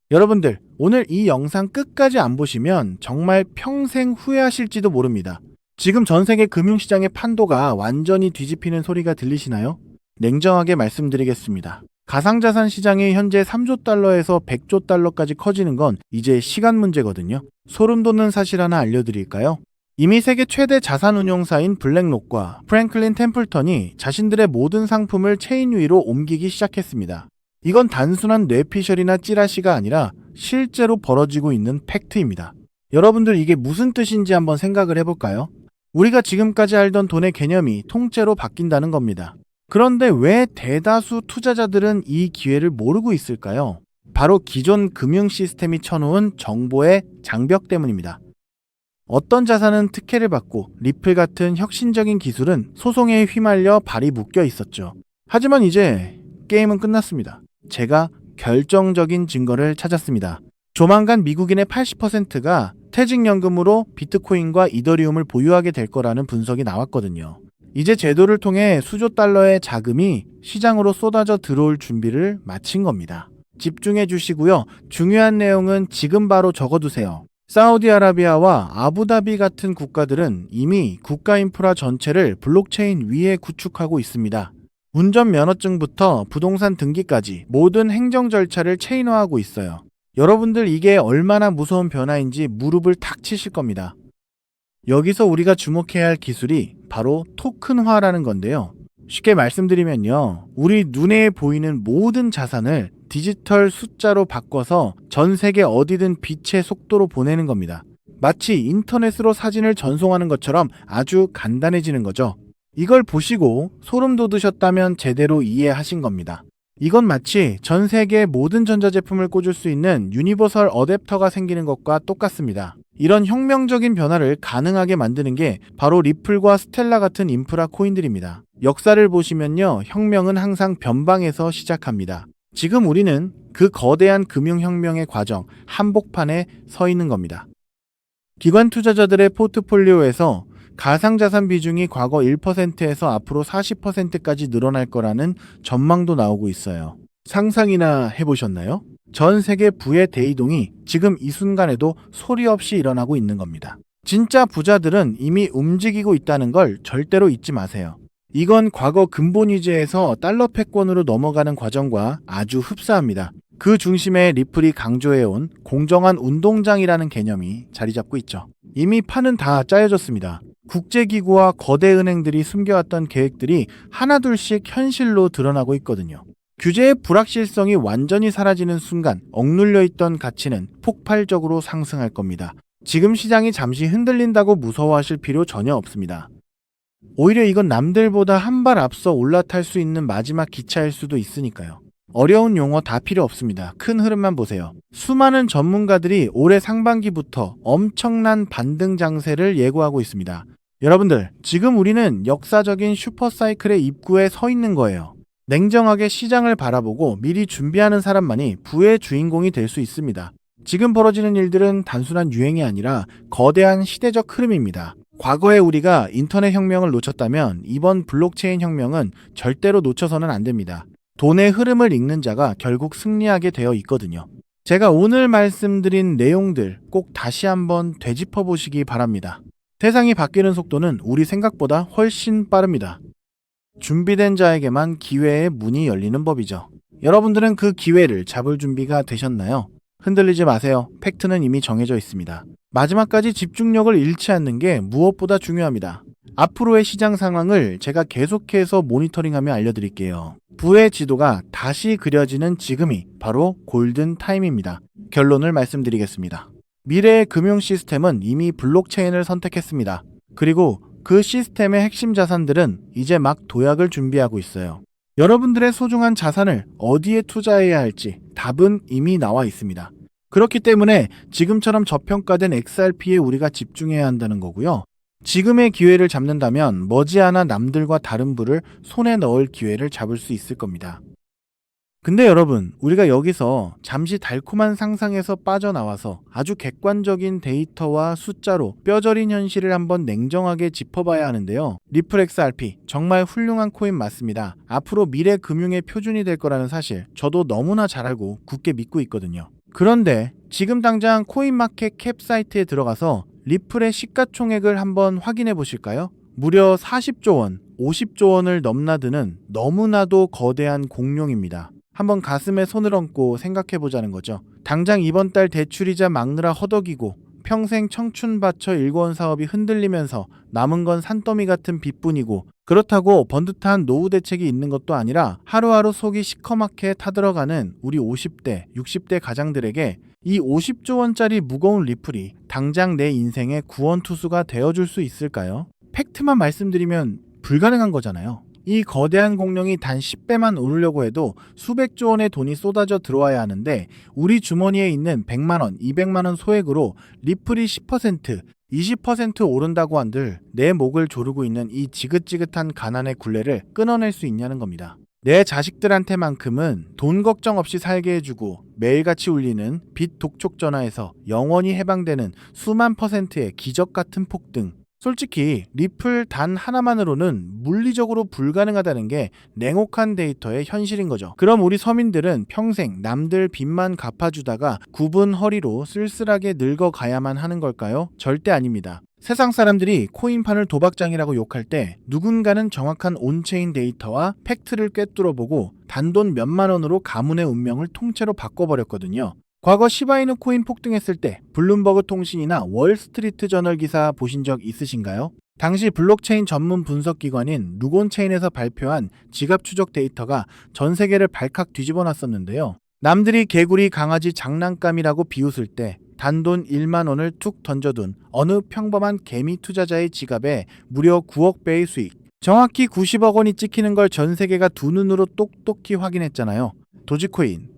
여러분들, 오늘 이 영상 끝까지 안 보시면 정말 평생 후회하실지도 모릅니다. 지금 전 세계 금융시장의 판도가 완전히 뒤집히는 소리가 들리시나요? 냉정하게 말씀드리겠습니다. 가상자산 시장이 현재 3조 달러에서 100조 달러까지 커지는 건 이제 시간 문제거든요. 소름 돋는 사실 하나 알려드릴까요? 이미 세계 최대 자산 운용사인 블랙록과 프랭클린 템플턴이 자신들의 모든 상품을 체인 위로 옮기기 시작했습니다. 이건 단순한 뇌피셜이나 찌라시가 아니라 실제로 벌어지고 있는 팩트입니다. 여러분들 이게 무슨 뜻인지 한번 생각을 해볼까요? 우리가 지금까지 알던 돈의 개념이 통째로 바뀐다는 겁니다. 그런데 왜 대다수 투자자들은 이 기회를 모르고 있을까요? 바로 기존 금융 시스템이 쳐놓은 정보의 장벽 때문입니다. 어떤 자산은 특혜를 받고 리플 같은 혁신적인 기술은 소송에 휘말려 발이 묶여 있었죠. 하지만 이제 게임은 끝났습니다. 제가 결정적인 증거를 찾았습니다. 조만간 미국인의 80%가 퇴직연금으로 비트코인과 이더리움을 보유하게 될 거라는 분석이 나왔거든요. 이제 제도를 통해 수조 달러의 자금이 시장으로 쏟아져 들어올 준비를 마친 겁니다. 집중해 주시고요. 중요한 내용은 지금 바로 적어두세요. 사우디아라비아와 아부다비 같은 국가들은 이미 국가 인프라 전체를 블록체인 위에 구축하고 있습니다. 운전면허증부터 부동산 등기까지 모든 행정 절차를 체인화하고 있어요. 여러분들 이게 얼마나 무서운 변화인지 무릎을 탁 치실 겁니다. 여기서 우리가 주목해야 할 기술이 바로 토큰화라는 건데요. 쉽게 말씀드리면요. 우리 눈에 보이는 모든 자산을 디지털 숫자로 바꿔서 전 세계 어디든 빛의 속도로 보내는 겁니다. 마치 인터넷으로 사진을 전송하는 것처럼 아주 간단해지는 거죠. 이걸 보시고 소름 돋으셨다면 제대로 이해하신 겁니다. 이건 마치 전 세계 모든 전자제품을 꽂을 수 있는 유니버설 어댑터가 생기는 것과 똑같습니다. 이런 혁명적인 변화를 가능하게 만드는 게 바로 리플과 스텔라 같은 인프라 코인들입니다. 역사를 보시면요, 혁명은 항상 변방에서 시작합니다. 지금 우리는 그 거대한 금융혁명의 과정, 한복판에 서 있는 겁니다. 기관 투자자들의 포트폴리오에서 가상자산 비중이 과거 1%에서 앞으로 40%까지 늘어날 거라는 전망도 나오고 있어요. 상상이나 해보셨나요? 전 세계 부의 대이동이 지금 이 순간에도 소리 없이 일어나고 있는 겁니다. 진짜 부자들은 이미 움직이고 있다는 걸 절대로 잊지 마세요. 이건 과거 근본 위제에서 달러 패권으로 넘어가는 과정과 아주 흡사합니다. 그 중심에 리플이 강조해온 공정한 운동장이라는 개념이 자리 잡고 있죠. 이미 판은 다 짜여졌습니다. 국제기구와 거대 은행들이 숨겨왔던 계획들이 하나둘씩 현실로 드러나고 있거든요. 규제의 불확실성이 완전히 사라지는 순간 억눌려 있던 가치는 폭발적으로 상승할 겁니다. 지금 시장이 잠시 흔들린다고 무서워하실 필요 전혀 없습니다. 오히려 이건 남들보다 한 발 앞서 올라탈 수 있는 마지막 기차일 수도 있으니까요. 어려운 용어 다 필요 없습니다. 큰 흐름만 보세요. 수많은 전문가들이 올해 상반기부터 엄청난 반등 장세를 예고하고 있습니다. 여러분들, 지금 우리는 역사적인 슈퍼사이클의 입구에 서 있는 거예요. 냉정하게 시장을 바라보고 미리 준비하는 사람만이 부의 주인공이 될 수 있습니다. 지금 벌어지는 일들은 단순한 유행이 아니라 거대한 시대적 흐름입니다. 과거에 우리가 인터넷 혁명을 놓쳤다면 이번 블록체인 혁명은 절대로 놓쳐서는 안 됩니다. 돈의 흐름을 읽는 자가 결국 승리하게 되어 있거든요. 제가 오늘 말씀드린 내용들 꼭 다시 한번 되짚어 보시기 바랍니다. 세상이 바뀌는 속도는 우리 생각보다 훨씬 빠릅니다. 준비된 자에게만 기회의 문이 열리는 법이죠. 여러분들은 그 기회를 잡을 준비가 되셨나요? 흔들리지 마세요. 팩트는 이미 정해져 있습니다. 마지막까지 집중력을 잃지 않는 게 무엇보다 중요합니다. 앞으로의 시장 상황을 제가 계속해서 모니터링하며 알려드릴게요. 부의 지도가 다시 그려지는 지금이 바로 골든 타임입니다. 결론을 말씀드리겠습니다. 미래의 금융 시스템은 이미 블록체인을 선택했습니다. 그리고 그 시스템의 핵심 자산들은 이제 막 도약을 준비하고 있어요. 여러분들의 소중한 자산을 어디에 투자해야 할지 답은 이미 나와 있습니다. 그렇기 때문에 지금처럼 저평가된 XRP에 우리가 집중해야 한다는 거고요. 지금의 기회를 잡는다면 머지않아 남들과 다른 부를 손에 넣을 기회를 잡을 수 있을 겁니다. 근데 여러분, 우리가 여기서 잠시 달콤한 상상에서 빠져나와서 아주 객관적인 데이터와 숫자로 뼈저린 현실을 한번 냉정하게 짚어봐야 하는데요. 리플 XRP 정말 훌륭한 코인 맞습니다. 앞으로 미래 금융의 표준이 될 거라는 사실 저도 너무나 잘 알고 굳게 믿고 있거든요. 그런데 지금 당장 코인마켓 캡 사이트에 들어가서 리플의 시가총액을 한번 확인해 보실까요? 무려 40조 원, 50조 원을 넘나드는 너무나도 거대한 공룡입니다. 한번 가슴에 손을 얹고 생각해 보자는 거죠. 당장 이번 달 대출이자 막느라 허덕이고 평생 청춘 바쳐 일궈온 사업이 흔들리면서 남은 건 산더미 같은 빚뿐이고, 그렇다고 번듯한 노후 대책이 있는 것도 아니라 하루하루 속이 시커멓게 타들어가는 우리 50대, 60대 가장들에게 이 50조 원짜리 무거운 리플이 당장 내 인생의 구원투수가 되어줄 수 있을까요? 팩트만 말씀드리면 불가능한 거잖아요. 이 거대한 공룡이 단 10배만 오르려고 해도 수백조 원의 돈이 쏟아져 들어와야 하는데, 우리 주머니에 있는 100만원, 200만원 소액으로 리플이 10%, 20% 오른다고 한들 내 목을 조르고 있는 이 지긋지긋한 가난의 굴레를 끊어낼 수 있냐는 겁니다. 내 자식들한테만큼은 돈 걱정 없이 살게 해주고 매일같이 울리는 빚 독촉 전화에서 영원히 해방되는 수만 %의 기적 같은 폭등. 솔직히 리플 단 하나만으로는 물리적으로 불가능하다는 게 냉혹한 데이터의 현실인 거죠. 그럼 우리 서민들은 평생 남들 빚만 갚아주다가 굽은 허리로 쓸쓸하게 늙어가야만 하는 걸까요? 절대 아닙니다. 세상 사람들이 코인판을 도박장이라고 욕할 때 누군가는 정확한 온체인 데이터와 팩트를 꿰뚫어보고 단돈 몇만 원으로 가문의 운명을 통째로 바꿔버렸거든요. 과거 시바이누 코인 폭등했을 때 블룸버그 통신이나 월스트리트 저널 기사 보신 적 있으신가요? 당시 블록체인 전문 분석 기관인 루곤체인에서 발표한 지갑 추적 데이터가 전 세계를 발칵 뒤집어 놨었는데요. 남들이 개구리 강아지 장난감이라고 비웃을 때 단돈 1만 원을 툭 던져둔 어느 평범한 개미 투자자의 지갑에 무려 9억 배의 수익, 정확히 90억 원이 찍히는 걸 전 세계가 두 눈으로 똑똑히 확인했잖아요. 도지코인,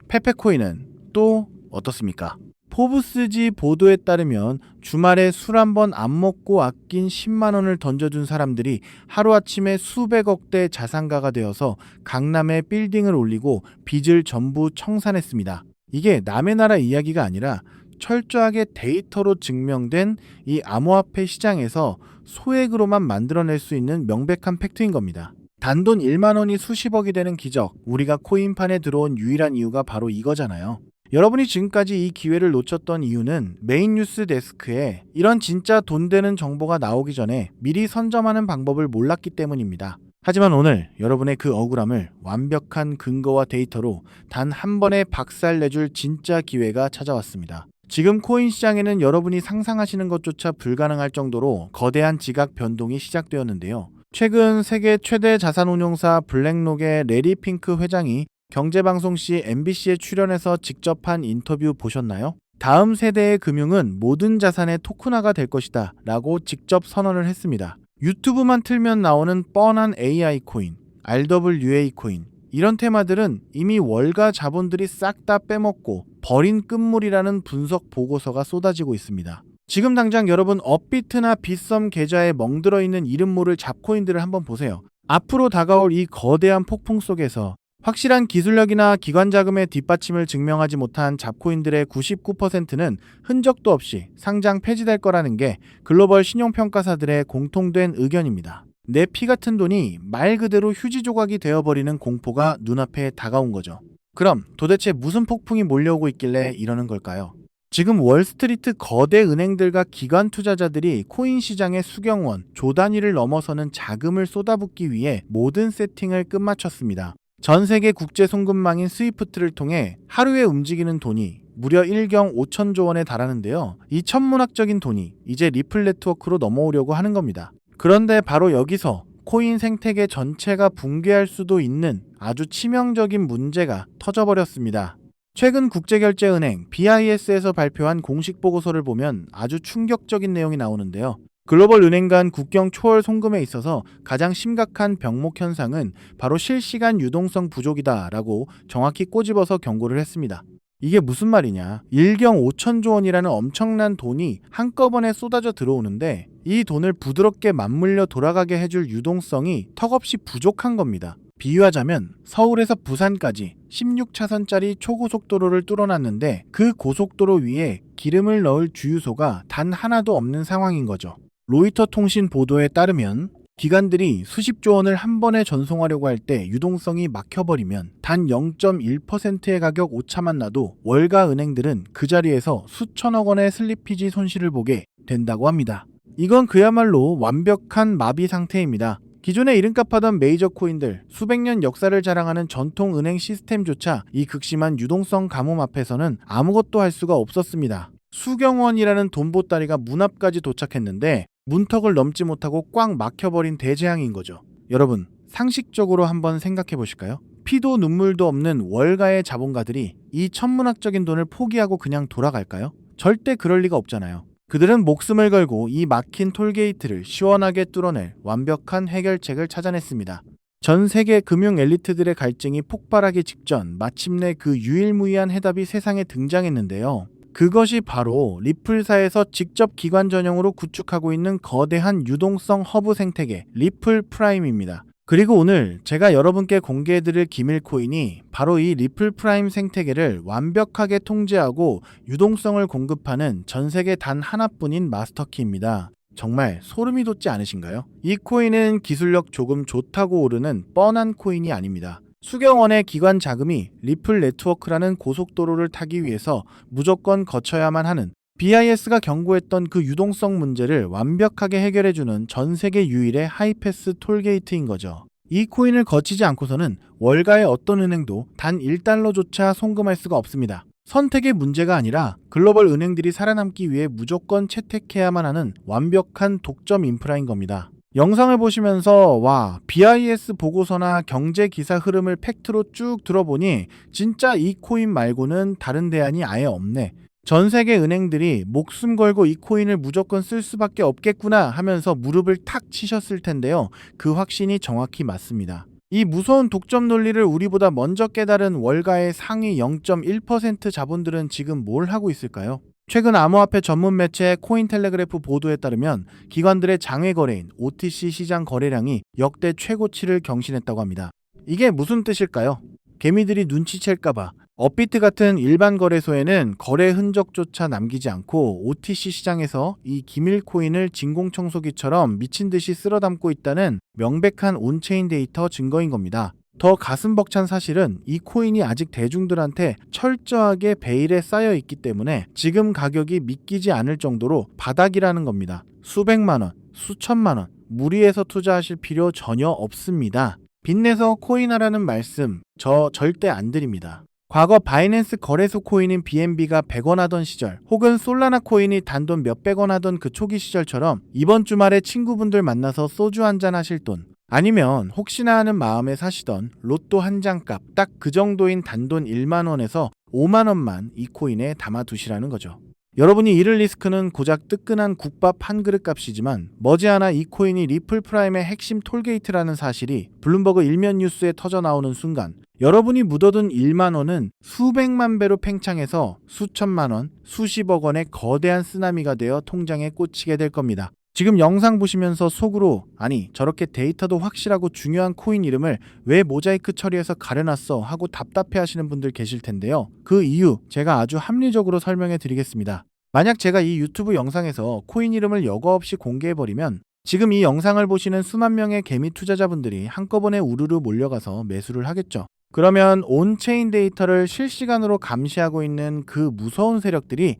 페페코인은 또 어떻습니까? 포브스지 보도에 따르면 주말에 술 한 번 안 먹고 아낀 10만 원을 던져준 사람들이 하루아침에 수백억대 자산가가 되어서 강남에 빌딩을 올리고 빚을 전부 청산했습니다. 이게 남의 나라 이야기가 아니라 철저하게 데이터로 증명된 이 암호화폐 시장에서 소액으로만 만들어낼 수 있는 명백한 팩트인 겁니다. 단돈 1만 원이 수십억이 되는 기적, 우리가 코인판에 들어온 유일한 이유가 바로 이거잖아요. 여러분이 지금까지 이 기회를 놓쳤던 이유는 메인 뉴스 데스크에 이런 진짜 돈 되는 정보가 나오기 전에 미리 선점하는 방법을 몰랐기 때문입니다. 하지만 오늘 여러분의 그 억울함을 완벽한 근거와 데이터로 단 한 번에 박살내줄 진짜 기회가 찾아왔습니다. 지금 코인 시장에는 여러분이 상상하시는 것조차 불가능할 정도로 거대한 지각 변동이 시작되었는데요. 최근 세계 최대 자산운용사 블랙록의 레리 핑크 회장이 경제방송 시 MBC에 출연해서 직접 한 인터뷰 보셨나요? 다음 세대의 금융은 모든 자산의 토큰화가 될 것이다 라고 직접 선언을 했습니다. 유튜브만 틀면 나오는 뻔한 AI 코인, RWA 코인, 이런 테마들은 이미 월가 자본들이 싹 다 빼먹고 버린 끝물이라는 분석 보고서가 쏟아지고 있습니다. 지금 당장 여러분 업비트나 빗썸 계좌에 멍들어 있는 이름 모를 잡코인들을 한번 보세요. 앞으로 다가올 이 거대한 폭풍 속에서 확실한 기술력이나 기관 자금의 뒷받침을 증명하지 못한 잡코인들의 99%는 흔적도 없이 상장 폐지될 거라는 게 글로벌 신용평가사들의 공통된 의견입니다. 내 피 같은 돈이 말 그대로 휴지 조각이 되어버리는 공포가 눈앞에 다가온 거죠. 그럼 도대체 무슨 폭풍이 몰려오고 있길래 이러는 걸까요? 지금 월스트리트 거대 은행들과 기관 투자자들이 코인 시장의 수경원, 조 단위를 넘어서는 자금을 쏟아붓기 위해 모든 세팅을 끝마쳤습니다. 전 세계 국제 송금망인 스위프트를 통해 하루에 움직이는 돈이 무려 1경 5천조 원에 달하는데요. 이 천문학적인 돈이 이제 리플 네트워크로 넘어오려고 하는 겁니다. 그런데 바로 여기서 코인 생태계 전체가 붕괴할 수도 있는 아주 치명적인 문제가 터져버렸습니다. 최근 국제결제은행 BIS에서 발표한 공식 보고서를 보면 아주 충격적인 내용이 나오는데요. 글로벌 은행 간 국경 초월 송금에 있어서 가장 심각한 병목 현상은 바로 실시간 유동성 부족이다라고 정확히 꼬집어서 경고를 했습니다. 이게 무슨 말이냐? 1경 5천조 원이라는 엄청난 돈이 한꺼번에 쏟아져 들어오는데 이 돈을 부드럽게 맞물려 돌아가게 해줄 유동성이 턱없이 부족한 겁니다. 비유하자면 서울에서 부산까지 16차선짜리 초고속도로를 뚫어놨는데 그 고속도로 위에 기름을 넣을 주유소가 단 하나도 없는 상황인 거죠. 로이터 통신 보도에 따르면 기관들이 수십조 원을 한 번에 전송하려고 할 때 유동성이 막혀버리면 단 0.1%의 가격 오차만 나도 월가 은행들은 그 자리에서 수천억 원의 슬리피지 손실을 보게 된다고 합니다. 이건 그야말로 완벽한 마비 상태입니다. 기존에 이름값 하던 메이저 코인들, 수백 년 역사를 자랑하는 전통 은행 시스템조차 이 극심한 유동성 가뭄 앞에서는 아무것도 할 수가 없었습니다. 수경원이라는 돈보따리가 문 앞까지 도착했는데 문턱을 넘지 못하고 꽉 막혀버린 대재앙인 거죠. 여러분, 상식적으로 한번 생각해 보실까요? 피도 눈물도 없는 월가의 자본가들이 이 천문학적인 돈을 포기하고 그냥 돌아갈까요? 절대 그럴 리가 없잖아요. 그들은 목숨을 걸고 이 막힌 톨게이트를 시원하게 뚫어낼 완벽한 해결책을 찾아냈습니다. 전 세계 금융 엘리트들의 갈증이 폭발하기 직전 마침내 그 유일무이한 해답이 세상에 등장했는데요. 그것이 바로 리플사에서 직접 기관 전용으로 구축하고 있는 거대한 유동성 허브 생태계 리플 프라임입니다. 그리고 오늘 제가 여러분께 공개해드릴 기밀 코인이 바로 이 리플 프라임 생태계를 완벽하게 통제하고 유동성을 공급하는 전 세계 단 하나뿐인 마스터키입니다. 정말 소름이 돋지 않으신가요? 이 코인은 기술력 조금 좋다고 오르는 뻔한 코인이 아닙니다. 수경원의 기관 자금이 리플 네트워크라는 고속도로를 타기 위해서 무조건 거쳐야만 하는 BIS가 경고했던 그 유동성 문제를 완벽하게 해결해주는 전 세계 유일의 하이패스 톨게이트인 거죠. 이 코인을 거치지 않고서는 월가의 어떤 은행도 단 1달러조차 송금할 수가 없습니다. 선택의 문제가 아니라 글로벌 은행들이 살아남기 위해 무조건 채택해야만 하는 완벽한 독점 인프라인 겁니다. 영상을 보시면서 와, BIS 보고서나 경제 기사 흐름을 팩트로 쭉 들어보니 진짜 이 코인 말고는 다른 대안이 아예 없네. 전 세계 은행들이 목숨 걸고 이 코인을 무조건 쓸 수밖에 없겠구나 하면서 무릎을 탁 치셨을 텐데요. 그 확신이 정확히 맞습니다. 이 무서운 독점 논리를 우리보다 먼저 깨달은 월가의 상위 0.1% 자본들은 지금 뭘 하고 있을까요? 최근 암호화폐 전문 매체 코인텔레그래프 보도에 따르면 기관들의 장외 거래인 OTC 시장 거래량이 역대 최고치를 경신했다고 합니다. 이게 무슨 뜻일까요? 개미들이 눈치챌까봐 업비트 같은 일반 거래소에는 거래 흔적조차 남기지 않고 OTC 시장에서 이 기밀 코인을 진공청소기처럼 미친 듯이 쓸어 담고 있다는 명백한 온체인 데이터 증거인 겁니다. 더 가슴 벅찬 사실은 이 코인이 아직 대중들한테 철저하게 베일에 쌓여 있기 때문에 지금 가격이 믿기지 않을 정도로 바닥이라는 겁니다. 수백만 원, 수천만 원, 무리해서 투자하실 필요 전혀 없습니다. 빚내서 코인하라는 말씀 저 절대 안 드립니다. 과거 바이낸스 거래소 코인인 BNB가 100원 하던 시절, 혹은 솔라나 코인이 단돈 몇백 원 하던 그 초기 시절처럼 이번 주말에 친구분들 만나서 소주 한잔 하실 돈, 아니면 혹시나 하는 마음에 사시던 로또 한 장 값 딱 그 정도인 단돈 1만 원에서 5만 원만 이 코인에 담아두시라는 거죠. 여러분이 잃을 리스크는 고작 뜨끈한 국밥 한 그릇 값이지만 머지않아 이 코인이 리플 프라임의 핵심 톨게이트라는 사실이 블룸버그 일면 뉴스에 터져 나오는 순간 여러분이 묻어둔 1만 원은 수백만 배로 팽창해서 수천만 원, 수십억 원의 거대한 쓰나미가 되어 통장에 꽂히게 될 겁니다. 지금 영상 보시면서 속으로 아니 저렇게 데이터도 확실하고 중요한 코인 이름을 왜 모자이크 처리해서 가려놨어 하고 답답해 하시는 분들 계실 텐데요. 그 이유 제가 아주 합리적으로 설명해 드리겠습니다. 만약 제가 이 유튜브 영상에서 코인 이름을 여과 없이 공개해버리면 지금 이 영상을 보시는 수만 명의 개미 투자자분들이 한꺼번에 우르르 몰려가서 매수를 하겠죠. 그러면 온체인 데이터를 실시간으로 감시하고 있는 그 무서운 세력들이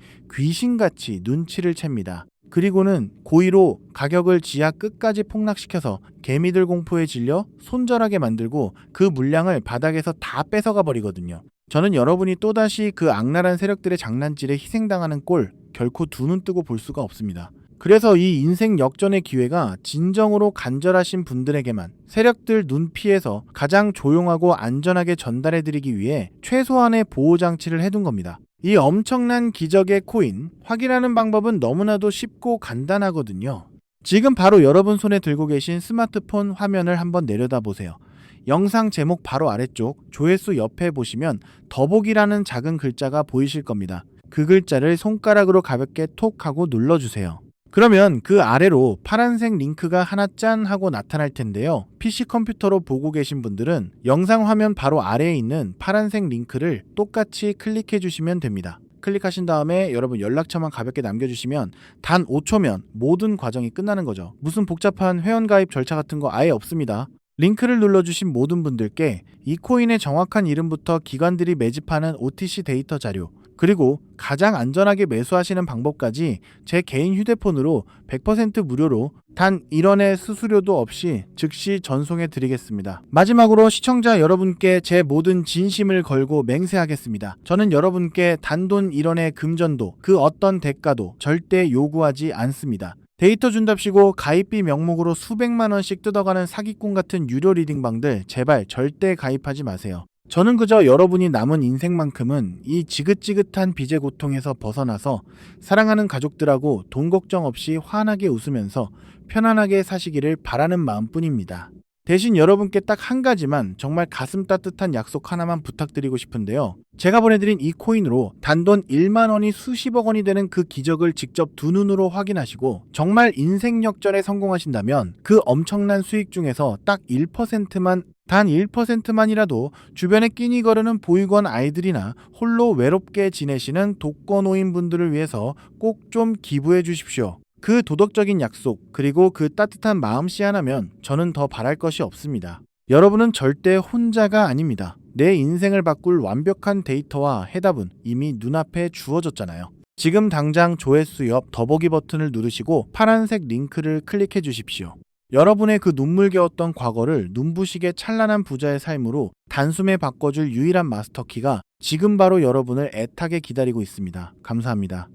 귀신같이 눈치를 챕니다. 그리고는 고의로 가격을 지하 끝까지 폭락시켜서 개미들 공포에 질려 손절하게 만들고 그 물량을 바닥에서 다 뺏어가 버리거든요. 저는 여러분이 또다시 그 악랄한 세력들의 장난질에 희생당하는 꼴 결코 두 눈 뜨고 볼 수가 없습니다. 그래서 이 인생 역전의 기회가 진정으로 간절하신 분들에게만 세력들 눈 피해서 가장 조용하고 안전하게 전달해드리기 위해 최소한의 보호장치를 해둔 겁니다. 이 엄청난 기적의 코인, 확인하는 방법은 너무나도 쉽고 간단하거든요. 지금 바로 여러분 손에 들고 계신 스마트폰 화면을 한번 내려다 보세요. 영상 제목 바로 아래쪽 조회수 옆에 보시면 더보기라는 작은 글자가 보이실 겁니다. 그 글자를 손가락으로 가볍게 톡 하고 눌러주세요. 그러면 그 아래로 파란색 링크가 하나 짠 하고 나타날 텐데요. PC 컴퓨터로 보고 계신 분들은 영상 화면 바로 아래에 있는 파란색 링크를 똑같이 클릭해 주시면 됩니다. 클릭하신 다음에 여러분 연락처만 가볍게 남겨주시면 단 5초면 모든 과정이 끝나는 거죠. 무슨 복잡한 회원가입 절차 같은 거 아예 없습니다. 링크를 눌러주신 모든 분들께 이 코인의 정확한 이름부터 기관들이 매집하는 OTC 데이터 자료, 그리고 가장 안전하게 매수하시는 방법까지 제 개인 휴대폰으로 100% 무료로 단 1원의 수수료도 없이 즉시 전송해 드리겠습니다. 마지막으로 시청자 여러분께 제 모든 진심을 걸고 맹세하겠습니다. 저는 여러분께 단돈 1원의 금전도 그 어떤 대가도 절대 요구하지 않습니다. 데이터 준답시고 가입비 명목으로 수백만 원씩 뜯어가는 사기꾼 같은 유료 리딩방들 제발 절대 가입하지 마세요. 저는 그저 여러분이 남은 인생만큼은 이 지긋지긋한 빚의 고통에서 벗어나서 사랑하는 가족들하고 돈 걱정 없이 환하게 웃으면서 편안하게 사시기를 바라는 마음뿐입니다. 대신 여러분께 딱 한 가지만 정말 가슴 따뜻한 약속 하나만 부탁드리고 싶은데요. 제가 보내드린 이 코인으로 단돈 1만 원이 수십억 원이 되는 그 기적을 직접 두 눈으로 확인하시고 정말 인생 역전에 성공하신다면 그 엄청난 수익 중에서 딱 1%만 단 1%만이라도 주변에 끼니 거르는 보육원 아이들이나 홀로 외롭게 지내시는 독거노인 분들을 위해서 꼭 좀 기부해 주십시오. 그 도덕적인 약속 그리고 그 따뜻한 마음씨 하나면 저는 더 바랄 것이 없습니다. 여러분은 절대 혼자가 아닙니다. 내 인생을 바꿀 완벽한 데이터와 해답은 이미 눈앞에 주어졌잖아요. 지금 당장 조회수 옆 더보기 버튼을 누르시고 파란색 링크를 클릭해 주십시오. 여러분의 그 눈물겨웠던 과거를 눈부시게 찬란한 부자의 삶으로 단숨에 바꿔줄 유일한 마스터키가 지금 바로 여러분을 애타게 기다리고 있습니다. 감사합니다.